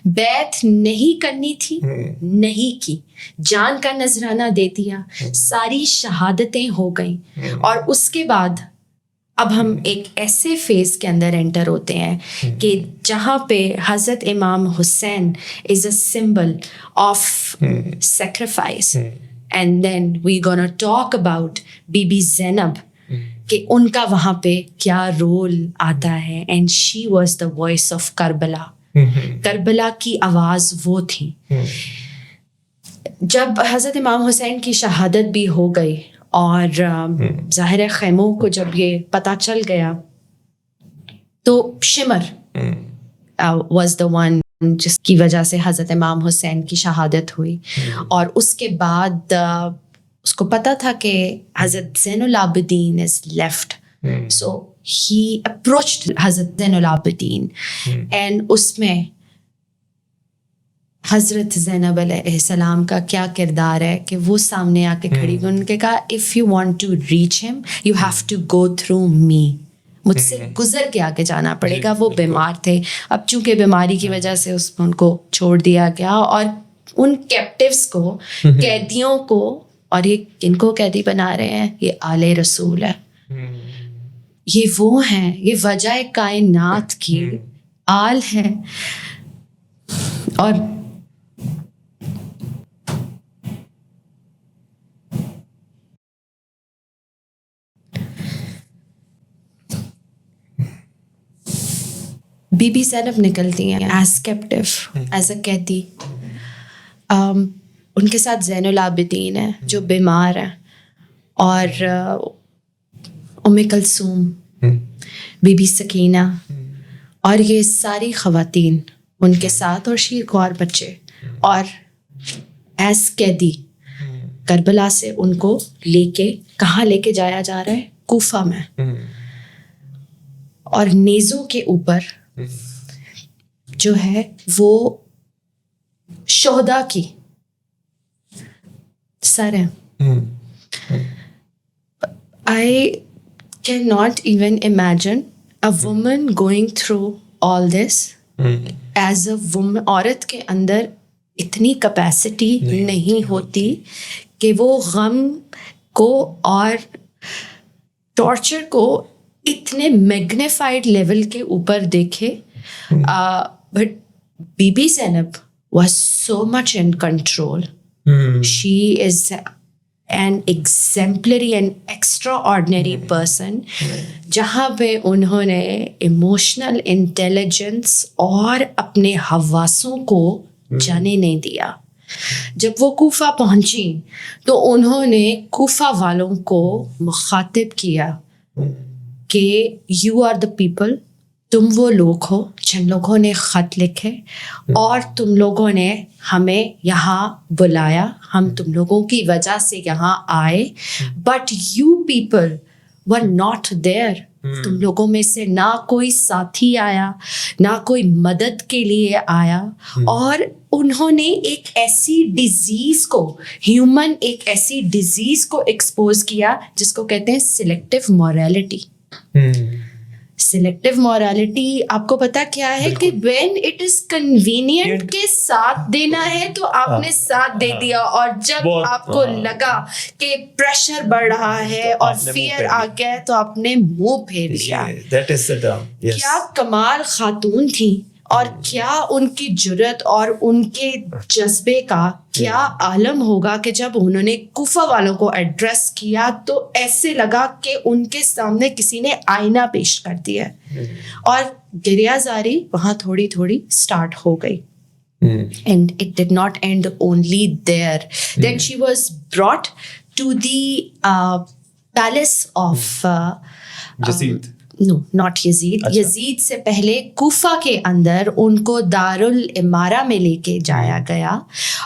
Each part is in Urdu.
بیعت نہیں کرنی تھی، نہیں کی، جان کا نذرانہ دے دیا، ساری شہادتیں ہو گئیں، اور اس کے بعد اب ہم ایک ایسے فیز کے اندر انٹر ہوتے ہیں کہ جہاں پہ حضرت امام Hussain is a symbol of sacrifice. And then we gonna talk about Bibi be زینب کہ ان کا وہاں پہ کیا رول آتا ہے. And she was the voice of Karbala. Karbala کی آواز وہ تھی. جب حضرت امام حسین کی شہادت بھی ہو گئی اور ظاہر خیموں کو جب یہ پتہ چل گیا تو شمر واز دا ون جس کی وجہ سے حضرت امام حسین کی شہادت ہوئی. اور اس کے بعد اس کو پتہ تھا کہ حضرت زین العابدین is left, so he approached حضرت زین العابدین. اینڈ اس میں حضرت زینب علیہ السلام کا کیا کردار ہے کہ وہ سامنے آ کے کھڑی ہوئی. ان کے کہا if you want to reach him you have to go through me, مجھ سے گزر کے آگے جانا پڑے گا. وہ بیمار تھے، اب چونکہ بیماری کی وجہ سے ان کو چھوڑ دیا گیا، اور ان کیپٹیوز کو، قیدیوں کو، اور یہ کن کو قیدی بنا رہے ہیں؟ یہ آل رسول ہے. یہ وہ ہیں، یہ وجہ کائنات کی آل ہے. اور بی بی زینب نکلتی ہیں ایز کیپٹیو، ایز اے قیدی. ان کے ساتھ زین العابدین ہے جو بیمار ہیں، اور ام کلثوم، بی بی سکینہ، اور یہ ساری خواتین ان کے ساتھ، اور شیر خوار بچے. اور ایز قیدی کربلا سے ان کو لے کے کہاں لے کے جایا جا رہا ہے؟ کوفہ میں. اور نیزوں کے اوپر جو ہے وہ شہداء کی سر ہیں. I cannot even imagine a woman going through all this as a woman. عورت کے اندر اتنی کیپیسٹی نہیں ہوتی کہ وہ غم کو اور ٹارچر کو اتنے میگنیفائڈ لیول کے اوپر دیکھے. But be be Zainab was so much in control. She is an exemplary and extraordinary person, جہاں پہ انہوں نے ایموشنل انٹیلیجنس اور اپنے حواسوں کو جانے نہیں دیا. جب وہ کوفہ پہنچی تو انہوں نے کوفہ والوں کو مخاطب کیا کہ یو آر دا پیپل، تم وہ لوگ ہو جن لوگوں نے خط لکھے اور تم لوگوں نے ہمیں یہاں بلایا، ہم تم لوگوں کی وجہ سے یہاں آئے، but you people were not there. تم لوگوں میں سے نہ کوئی ساتھی آیا، نہ کوئی مدد کے لیے آیا. اور انہوں نے ایک ایسی ڈیزیز کو، ہیومن ایک ایسی ڈیزیز کو ایکسپوز کیا جس کو کہتے ہیں سلیکٹیو مورالٹی. سلیکٹیو مورالٹی آپ کو پتا کیا ہے کہ وین اٹ از کنوینئنٹ کے ساتھ دینا ہے تو آپ نے ساتھ دے دیا، اور جب آپ کو لگا کہ پریشر بڑھ رہا ہے اور فیئر آ گیا تو آپ نے منہ پھیر لیا. کیا کمال خاتون تھی، اور کیا ان کی جرت اور ان کے جذبے کا کیا عالم ہوگا کہ جب انہوں نے کوفہ والوں کو ایڈریس کیا تو ایسے لگا کہ ان کے سامنے کسی نے آئینہ پیش کر دیا، اور گریہ زاری وہاں تھوڑی تھوڑی اسٹارٹ ہو گئی. And it did not end only there. Then she was brought to the palace of Yazid. No, not Yazid. یزید سے پہلے کوفہ کے اندر ان کو دارالامارہ میں لے کے جایا گیا،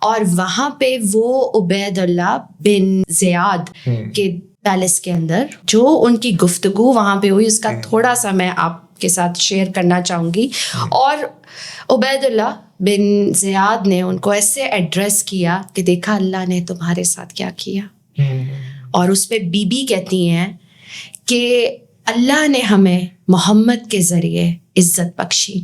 اور وہاں پہ وہ عبید اللہ بن زیاد کے پیلس کے اندر جو ان کی گفتگو وہاں پہ ہوئی، اس کا تھوڑا سا میں آپ کے ساتھ شیئر کرنا چاہوں گی. اور عبید اللہ بن زیاد نے ان کو ایسے ایڈریس کیا کہ دیکھا اللہ نے تمہارے ساتھ کیا کیا. اور اس پہ بی بی کہتی ہیں کہ اللہ نے ہمیں محمد کے ذریعے عزت بخشی.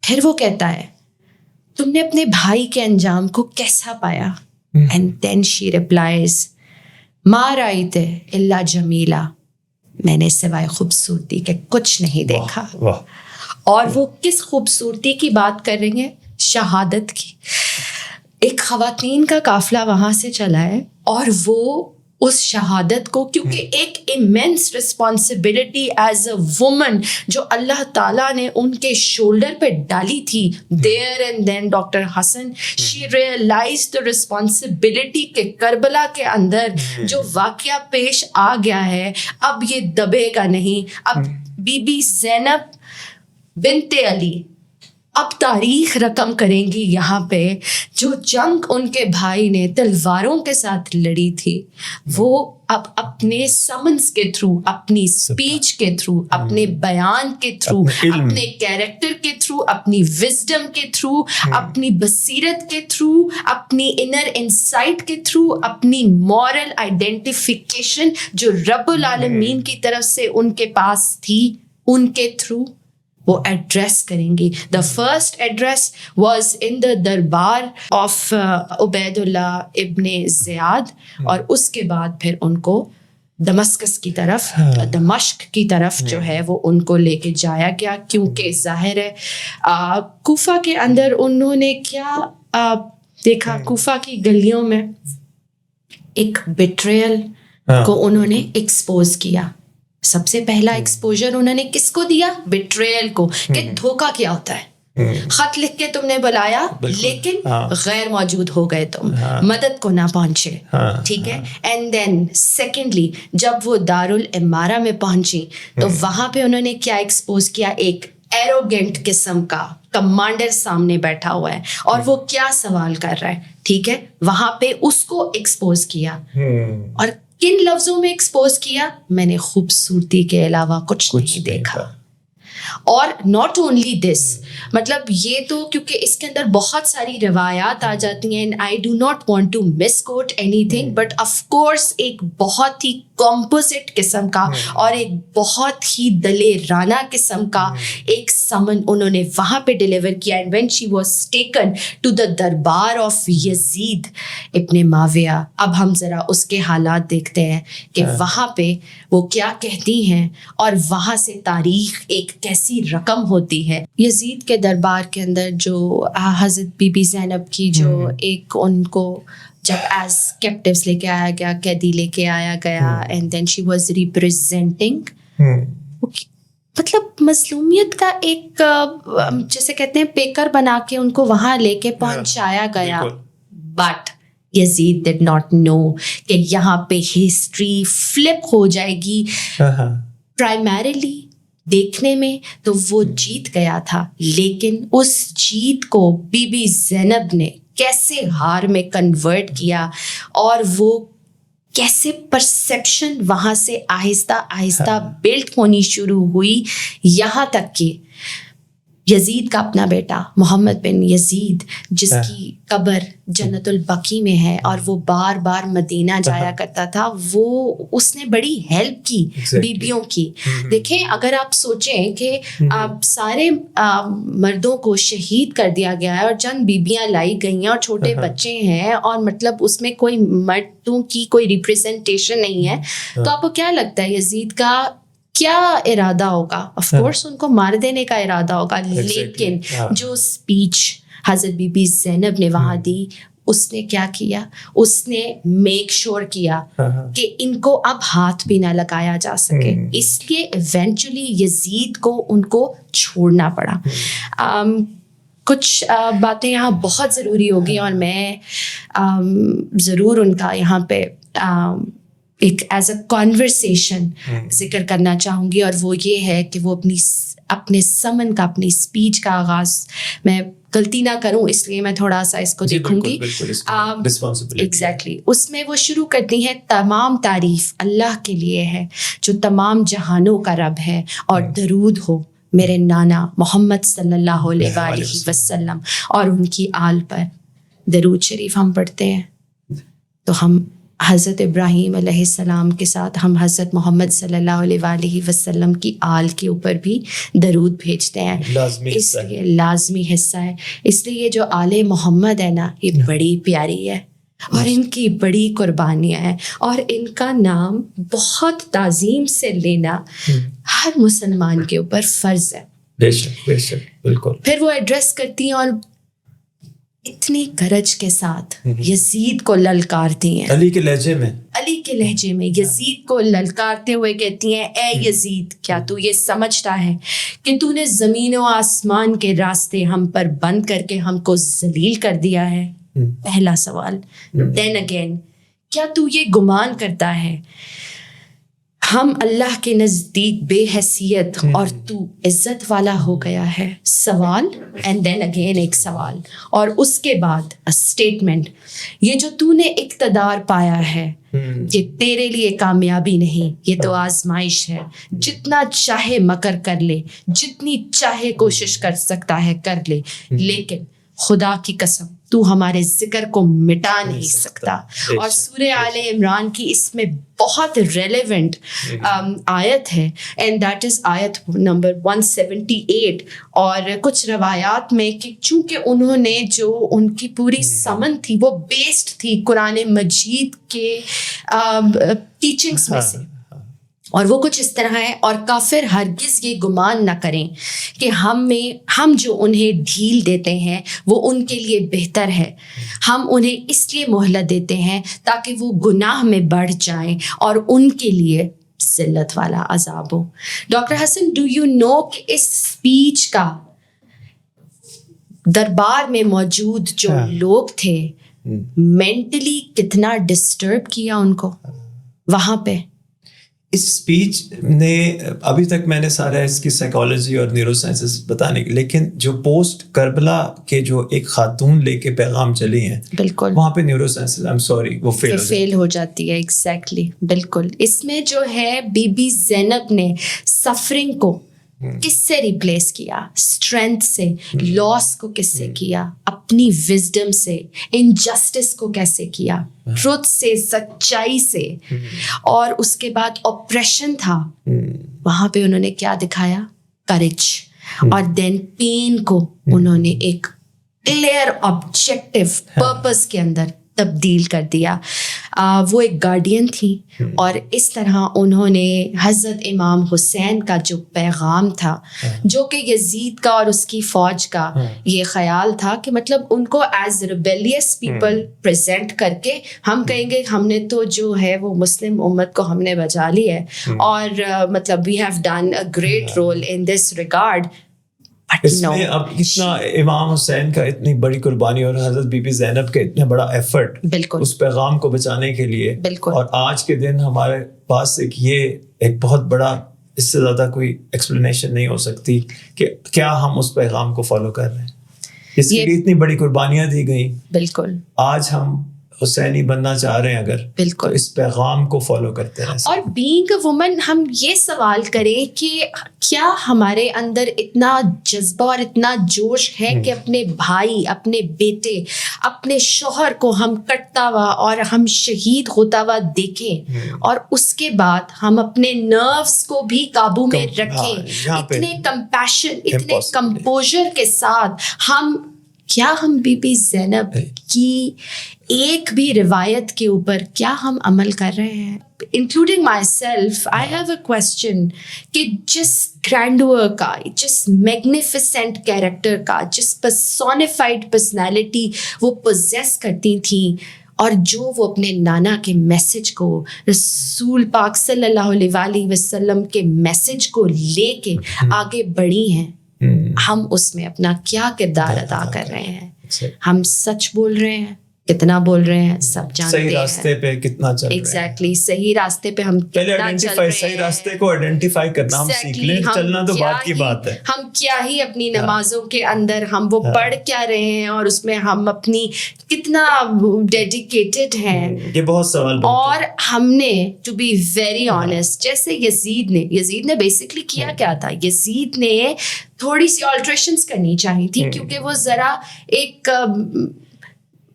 پھر وہ کہتا ہے تم نے اپنے بھائی کے انجام کو کیسا پایا؟ اینڈ دین شی ریپلائز ما رأیت الا جمیلا، میں نے سوائے خوبصورتی کے کچھ نہیں دیکھا. اور وہ کس خوبصورتی کی بات کر رہی ہیں؟ شہادت کی. ایک خواتین کا قافلہ وہاں سے چلا ہے اور وہ اس شہادت کو، کیونکہ ایک Emmons responsibility as a woman جو اللہ تعالیٰ نے ان کے شولڈر پہ ڈالی تھی، there and then doctor Hasan she realize the responsibility کہ کربلا کے اندر جو واقعہ پیش آ گیا ہے اب یہ دبے گا نہیں. اب بی بی زینب بنت علی اب تاریخ رقم کریں گی یہاں پہ. جو جنگ ان کے بھائی نے تلواروں کے ساتھ لڑی تھی، وہ اب اپنے سمنس کے تھرو، اپنی اسپیچ کے تھرو، اپنے بیان کے تھرو، اپنے کیریکٹر کے تھرو، اپنی وزڈم کے تھرو، اپنی بصیرت کے تھرو، اپنی انر انسائٹ کے تھرو، اپنی مورل آئیڈینٹیفیکیشن جو رب العالمین کی طرف سے ان کے پاس تھی، ان کے تھرو وہ ایڈریس کریں گی. The first address was in the darbar of Ubaid اللہ ابن زیاد، اور اس کے بعد پھر ان کو دمشق کی طرف، دمشق کی طرف جو ہے وہ ان کو لے کے جایا گیا. کیونکہ ظاہر ہے کوفہ کے اندر انہوں نے کیا دیکھا، کوفہ کی گلیوں میں ایک بیٹریل کو انہوں نے ایکسپوز کیا. سب سے پہلا ایکسپوجر انہوں نے کس کو دیا؟ بیٹریل کو، کہ دھوکہ کیا ہوتا ہے. خط لکھ کے تم نے بلایا لیکن غیر موجود ہو گئے، تم مدد کو نہ پہنچے. ٹھیک ہے. اینڈ دین سیکنڈلی جب وہ دارالعمارہ میں پہنچی تو وہاں پہ انہوں نے کیا ایکسپوز کیا؟ ایک ایروگینٹ قسم کا کمانڈر سامنے بیٹھا ہوا ہے اور وہ کیا سوال کر رہا ہے. ٹھیک ہے. وہاں پہ اس کو ایکسپوز کیا. اور کن لفظوں میں ایکسپوز کیا؟ میں نے خوبصورتی کے علاوہ کچھ نہیں دیکھا. اور ناٹ اونلی دس، مطلب یہ تو کیونکہ اس کے اندر بہت ساری روایات آ جاتی ہیں، I do not want to misquote anything, but of course ایک بہت ہی کمپوزٹ قسم کا اور ایک بہت ہی دلیرانہ قسم کا ایک سمن انہوں نے وہاں پہ ڈیلیور کیا. And when she was taken to the darbar of یزید ابن معاویہ، اب ہم ذرا اس کے حالات دیکھتے ہیں کہ وہاں پہ وہ کیا کہتی ہیں اور وہاں سے تاریخ ایک کیسی رقم ہوتی ہے. یزید کے دربار کے اندر جو حضرت بی بی زینب کی جو ایک ان کو جب ایز کیپٹیوز لے کے آیا گیا، قیدی لے کے آیا گیا، and then she was representing, مطلب مظلومیت کا ایک جیسے کہتے ہیں پیکر بنا کے ان کو وہاں لے کے پہنچایا گیا. But Yazid did not know کہ یہاں پہ ہسٹری فلپ ہو جائے گی. پرائمریلی دیکھنے میں تو وہ جیت گیا تھا، لیکن اس جیت کو بی بی زینب نے کیسے ہار میں کنورٹ کیا اور وہ کیسے پرسیپشن وہاں سے آہستہ آہستہ بلڈ ہونی شروع ہوئی، یہاں تک کہ یزید کا اپنا بیٹا محمد بن یزید جس کی قبر جنت البقیع میں ہے اور وہ بار بار مدینہ جایا کرتا تھا، وہ اس نے بڑی ہیلپ کی بیبیوں کی. دیکھیں اگر آپ سوچیں کہ سارے مردوں کو شہید کر دیا گیا ہے اور چند بیبیاں لائی گئی ہیں اور چھوٹے بچے ہیں اور مطلب اس میں کوئی مردوں کی کوئی ریپریزنٹیشن نہیں ہے، تو آپ کو کیا لگتا ہے یزید کا کیا ارادہ ہوگا؟ آف کورس ان کو مار دینے کا ارادہ ہوگا. لیکن جو اسپیچ حضرت بی بی زینب نے وہاں دی، اس نے کیا کیا؟ اس نے میک شور کیا کہ ان کو اب ہاتھ بھی نہ لگایا جا سکے. اس لیے ایونچولی یزید کو ان کو چھوڑنا پڑا. کچھ باتیں یہاں بہت ضروری ہوگی اور میں ضرور ان کا یہاں پہ ایک ایز اے کانورسیشن ذکر کرنا چاہوں گی، اور وہ یہ ہے کہ وہ اپنے سمن کا، اپنی اسپیچ کا آغاز، میں غلطی نہ کروں اس لیے میں تھوڑا سا اس کو دیکھوں گی. ایگزیکٹلی اس میں وہ شروع کرتی ہیں، تمام تعریف اللہ کے لیے ہے جو تمام جہانوں کا رب ہے، اور درود ہو میرے نانا محمد صلی اللہ علیہ وآلہ وسلم اور ان کی آل پر. درود شریف ہم پڑھتے ہیں تو ہم حضرت ابراہیم علیہ السلام کے ساتھ ہم حضرت محمد صلی اللہ علیہ وسلم کی آل کے اوپر بھی درود بھیجتے ہیں. اس لیے لازمی حصہ ہے. اس لیے یہ جو آل محمد ہے نا یہ بڑی پیاری ہے اور ان کی بڑی قربانیاں ہیں اور ان کا نام بہت تعظیم سے لینا ہر مسلمان کے اوپر فرض ہے. بے شک بے شک بالکل. پھر وہ ایڈریس کرتی ہیں اور اتنی گرج کے ساتھ یزید کو للکارتی ہیں علی کے لہجے میں یزید کو للکارتے ہوئے کہتی ہیں اے یزید کیا تو یہ سمجھتا ہے کہ تو نے زمین و آسمان کے راستے ہم پر بند کر کے ہم کو ذلیل کر دیا ہے. پہلا سوال. دین اگین کیا تو یہ گمان کرتا ہے ہم اللہ کے نزدیک بے حیثیت اور تو عزت والا ہو گیا ہے؟ سوال. اینڈ دین اگین ایک سوال اور اس کے بعد اسٹیٹمنٹ. یہ جو تو نے اقتدار پایا ہے یہ تیرے لیے کامیابی نہیں, یہ تو آزمائش ہے. جتنا چاہے مکر کر لے, جتنی چاہے کوشش کر سکتا ہے کر لے, لیکن خدا کی قسم تو ہمارے ذکر کو مٹا نہیں سکتا. اور سورہ آل عمران کی اس میں بہت ریلیونٹ آیت ہے اینڈ دیٹ از آیت نمبر 178. اور کچھ روایات میں کہ چونکہ انہوں نے جو ان کی پوری سمن تھی وہ بیسڈ تھی قرآن مجید کے ٹیچنگس میں سے, اور وہ کچھ اس طرح ہے. اور کافر ہرگز یہ گمان نہ کریں کہ ہم جو انہیں ڈھیل دیتے ہیں وہ ان کے لیے بہتر ہے. ہم انہیں اس لیے مہلت دیتے ہیں تاکہ وہ گناہ میں بڑھ جائیں اور ان کے لیے ذلت والا عذاب ہو. Doctor Hassan do you know کہ اس اسپیچ کا دربار میں موجود جو لوگ تھے مینٹلی کتنا ڈسٹرب کیا ان کو وہاں پہ؟ اس اسپیچ نے ابھی تک میں نے سارا اس کی سائیکالوجی اور نیورو سائنسز بتانے کی, لیکن جو پوسٹ کربلا کے جو ایک خاتون لے کے پیغام چلی ہیں بالکل وہاں پہ neuro sciences I am sorry وہ فیل ہو جاتی ہے. ایگزیکٹلی بالکل. اس میں جو ہے بی بی زینب نے سفرنگ کو کس سے ریپلیس کیا؟ اسٹرینتھ سے. لاس کو کس سے کیا؟ اپنی وزڈم سے. انجسٹس کو کیسے کیا؟ ٹروتھ سے, سچائی سے. اور اس کے بعد آپریشن تھا, وہاں پہ انہوں نے کیا دکھایا؟ کریج. اور دین پین کو انہوں نے ایک کلیئر آبجیکٹو پرپس کے اندر تبدیل کر دیا. وہ ایک گارڈین تھیں اور اس طرح انہوں نے حضرت امام حسین کا جو پیغام تھا, جو کہ یزید کا اور اس کی فوج کا یہ خیال تھا کہ مطلب ان کو ایز ریبیلیس پیپل پریزنٹ کر کے ہم کہیں گے ہم نے تو جو ہے وہ مسلم امت کو ہم نے بچا لی ہے اور مطلب we have done a great role in this regard. اس میں اب اتنا امام حسین کا اتنی بڑی قربانی اور حضرت بی بی زینب کا اتنا بڑا ایفرٹ اس پیغام کو بچانے کے لیے, اور آج کے دن ہمارے پاس ایک بہت بڑا, اس سے زیادہ کوئی ایکسپلینیشن نہیں ہو سکتی کہ کیا ہم اس پیغام کو فالو کر رہے ہیں. اس کے لیے اتنی بڑی قربانیاں دی گئیں. بالکل. آج ہم حسینی بننا چاہ رہے ہیں اگر تو اس پیغام کو فالو کرتے ہیں. اور بینگ اے وومن ہم یہ سوال کریں کہ کیا ہمارے اندر اتنا جذبہ اور اتنا جوش ہے کہ اپنے بھائی, اپنے بیٹے, اپنے شوہر کو ہم کٹتا ہوا اور ہم شہید ہوتا ہوا دیکھیں اور اس کے بعد ہم اپنے نروس کو بھی قابو میں رکھیں اتنے کمپیشن, اتنے کمپوزر کے ساتھ. کیا ہم بی بی زینب کی ایک بھی روایت کے اوپر کیا ہم عمل کر رہے ہیں؟ Including my self, I have a question کہ جس گرینڈور کا, جس میگنیفیسنٹ کیریکٹر کا, جس پرسونیفائڈ پرسنالٹی وہ پوزیس کرتی تھیں اور جو وہ اپنے نانا کے میسج کو, رسول پاک صلی اللہ علیہ وسلم کے میسج کو لے کے آگے بڑھی ہیں, ہم اس میں اپنا کیا کردار ادا کر رہے ہیں؟ ہم سچ بول رہے ہیں, کتنا بول رہے ہیں, سب جانتے ہیں. صحیح راستے پہ کتنا چل رہے ہیں. ایگزیکٹلی صحیح راستے پہ ہم کتنا چل رہے ہیں. صحیح راستے کو آئیڈینٹیفائی کرنا ہم سیکھ لیں, چلنا تو بات کی بات ہے. ہم کیا ہی اپنی نمازوں کے اندر ہم وہ پڑھ کیا رہے ہیں اور اس میں ہم اپنی کتنا ڈیڈیکیٹڈ ہیں. یہ بہت سوال. اور ہم نے ٹو بی ویری آنیسٹ, جیسے یزید نے بیسکلی کیا کیا تھا, یزید نے تھوڑی سی آلٹریشنس کرنی چاہیے تھی کیونکہ وہ ذرا ایک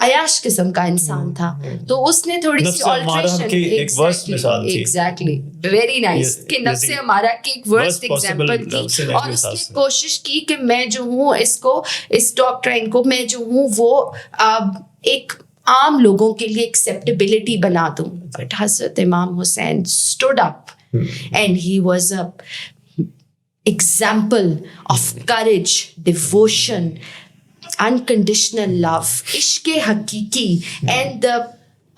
عیاش قسم کا انسان تھا, تو اس نے تھوڑی سی آلٹریشن, ایگزیکٹلی ویری نائس, کہ نفس ہمارا کی ایک ورسٹ ایگزامپل تھی, اور اس نے کوشش کی کہ میں جو ہوں اس ڈاکٹرائن کو میں جو ہوں وہ ایک عام لوگوں کے لیے ایکسیپٹیبلٹی بنا دوں. بٹ حضرت امام حسین stood up and he was a example of courage, devotion, unconditional love, عشق حقیقی, and the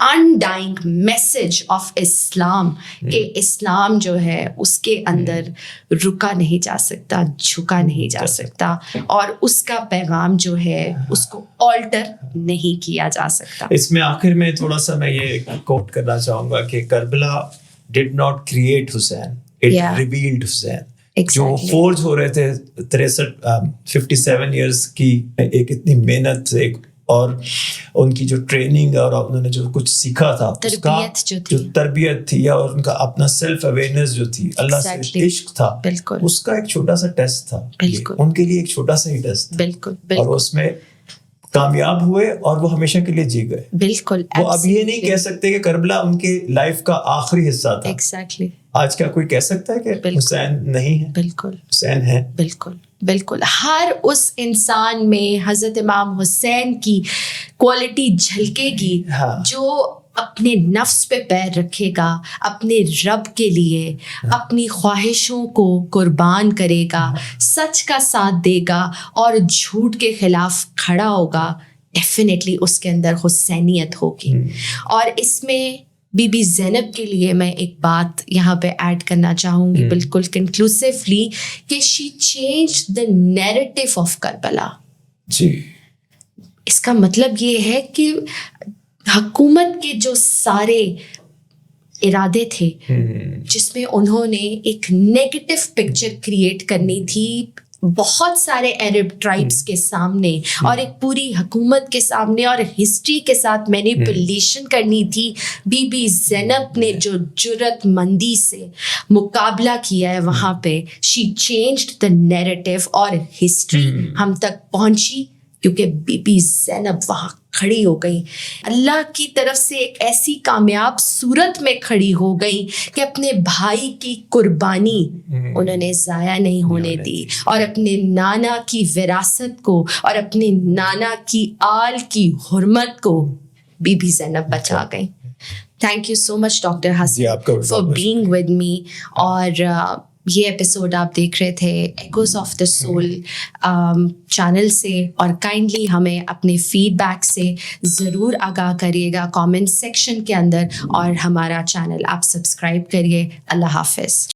undying message of Islam, کہ اسلام جو ہے اس کے اندر رکا نہیں جا سکتا, جھکا نہیں جا سکتا, اور اس کا پیغام جو ہے اس کو آلٹر نہیں کیا جا سکتا. اس میں آخر میں تھوڑا سا میں یہ کوٹ کرنا چاہوں گا کہ Karbala did not create Hussein, it revealed Hussein. جو فورج ہو رہے تھے 57 ایئرس کی ایک اتنی محنت ایک, اور ان کی جو ٹریننگ اور انہوں نے جو کچھ سیکھا تھا, اس کا جو تربیت تھی اور ان کا اپنا سیلف اویئرنیس جو تھی, اللہ سے عشق تھا, اس کا ایک چھوٹا سا ٹیسٹ تھا, ان کے لیے ایک چھوٹا سا ہی ٹیسٹ, اور اس میں کامیاب ہوئے اور وہ ہمیشہ کے لیے جی گئے. بالکل, وہ اب یہ نہیں کہہ سکتے کہ کربلا ان کے لائف کا آخری حصہ تھا. ایگزیکٹلی. آج کیا کوئی کہہ سکتا ہے کہ حسین نہیں ہے؟ بالکل حسین ہے. بالکل بالکل. ہر اس انسان میں حضرت امام حسین کی کوالٹی جھلکے گی جو اپنے نفس پہ پیر رکھے گا, اپنے رب کے لیے اپنی خواہشوں کو قربان کرے گا, سچ کا ساتھ دے گا اور جھوٹ کے خلاف کھڑا ہوگا. ڈیفینیٹلی اس کے اندر حسینیت ہوگی. اور اس میں بی بی زینب کے لیے میں ایک بات یہاں پہ ایڈ کرنا چاہوں گی بالکل کنکلوسیولی, کہ she change the narrative of Karbala. جی, اس کا مطلب یہ ہے کہ حکومت کے جو سارے ارادے تھے جس میں انہوں نے ایک نیگیٹو پکچر کریٹ کرنی تھی بہت سارے عرب ٹرائبس کے سامنے اور ایک پوری حکومت کے سامنے اور ہسٹری کے ساتھ مینیپولیشن کرنی تھی, بی بی زینب نے جو جرأت مندی سے مقابلہ کیا ہے وہاں پہ, شی چینجڈ دا نیریٹو, اور ہسٹری ہم تک پہنچی کیونکہ بی بی زینب وہاں کھڑی ہو گئی, اللہ کی طرف سے ایک ایسی کامیاب صورت میں کھڑی ہو گئی کہ اپنے بھائی کی قربانی انہوں نے ضائع نہیں ہونے دی, اور اپنے نانا کی وراثت کو اور اپنے نانا کی آل کی حرمت کو بی بی زینب بچا گئی. Thank you so much doctor Hasan for being with me. اور یہ ایپیسوڈ آپ دیکھ رہے تھے echoes of the soul channel سے, اور کائنڈلی ہمیں اپنے فیڈ بیک سے ضرور آگاہ کریے گا کامنٹ سیکشن کے اندر, اور ہمارا چینل آپ سبسکرائب کریے. اللہ حافظ.